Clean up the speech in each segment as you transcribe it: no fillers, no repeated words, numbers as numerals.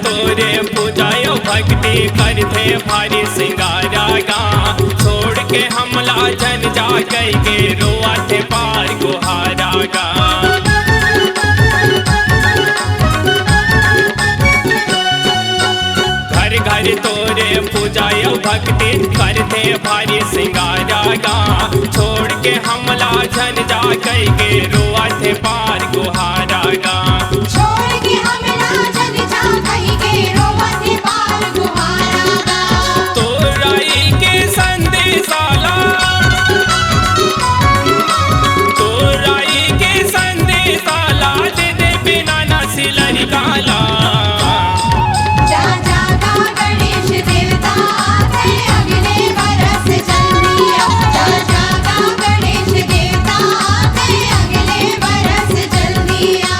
तोरे पूजायो भक्ति करते भारी सिंगारा गा छोड़ के हमला जन जा गई के रोआ थे पार गुहारा गा घर घर तोरे पूजायो भक्ति करते भारी सिंगारा गा छोड़ के हमला जन जा गई के रोआ थे पार गुहारा गा छोड़ के हमला जग जा कहीं के रोवते पार गुहारा गा तोराई के संदेशाला तोराई के संदेशाला दे दे बिना नसिलरी काला जा जा गा गणेश देवता थे अगले बरस जल्दिया जा जा गा गणेश देवता थे अगले बरस जल्दिया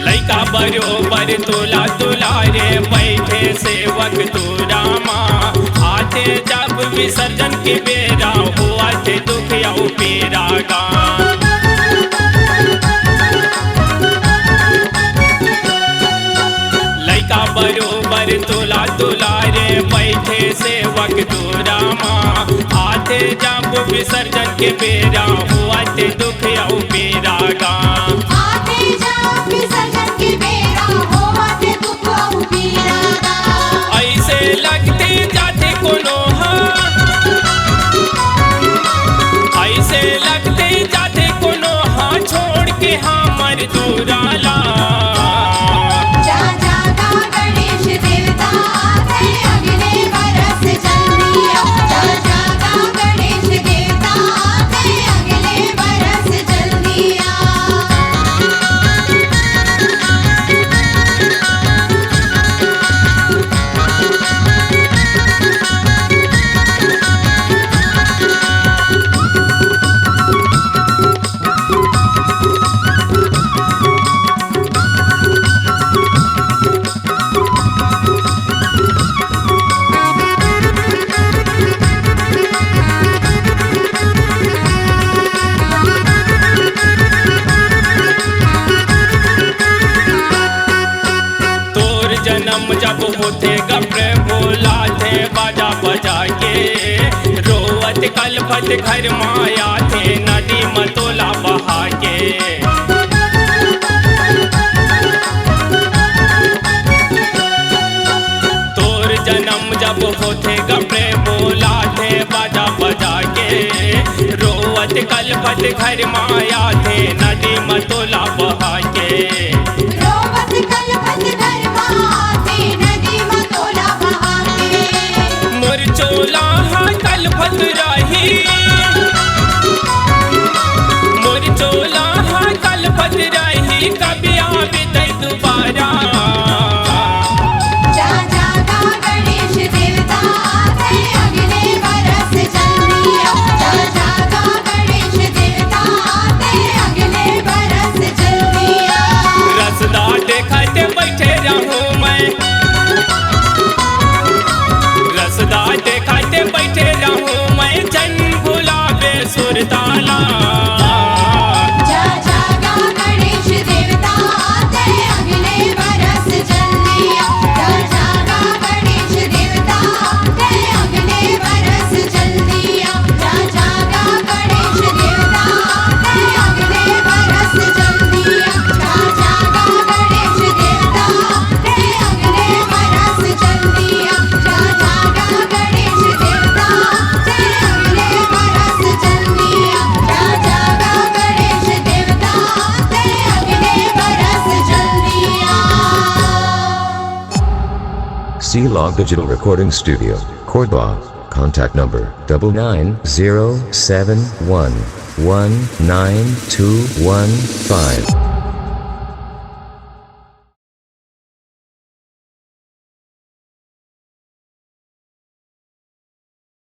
लइका बरोबर तोला तोला रे बैठे सेवक तोरा माँ आते जब विसर्जन के बेरा हुआ थे दुख या पेरा गा लइका बरोबर तोला तोला रे बैठे सेवक तोरा माँ आते जब विसर्जन के बेरा हुआ थे दुख या पेरा गा आते जा विसर्जन के बेरा होवते दुख औ पीरा गा ऐसे लगते जाते कोनो ऐसे लगते जाते कोनो हाँ छोड़ के हमर दूराला जा जा गा गणेश देवता थे अगले बरस जल्दिया जा जा गा गणेश देवता थे अगले बरस जल्दिया तोर जन्म जब होते गप्रे बोला थे बाजा बजा के रोवत कलपत घर माया थे नदी मतोला बहा के तोर जन्म जब होते गप्रे बोला थे बाजा बजा के रोवत कलपत घर माया थे नदी मतोला बहा के रोवत कलपत घर माते नदी मतोला बहा के मोर चोला हाँ कलपत रही मोर चोला हाँ कलपत रही कभी आवे तै दोबारा जा जा गा गणेश देवता थे अगले बरस जल्दिया जा जा गा गणेश देवता थे अगले बरस जल्दिया रसदा देखते बैठे रहूं मैं रसदा देखते बैठे रहूं मैं जन भुलावे सुरताला जा जा गा गणेश देवता थे अगले बरस जल्दिया जा जा गा गणेश देवता थे अगले बरस जल्दिया जा जा गा गणेश देवता थे अगले बरस जल्दिया जा जा गा गणेश देवता थे अगले बरस जल्दिया जा जा गा गणेश देवता थे अगले बरस जल्दिया जा जा गा गणेश देवता थे अगले बरस जल्दिया C-Log Digital Recording Studio, Cordoba. Contact number 99071192115.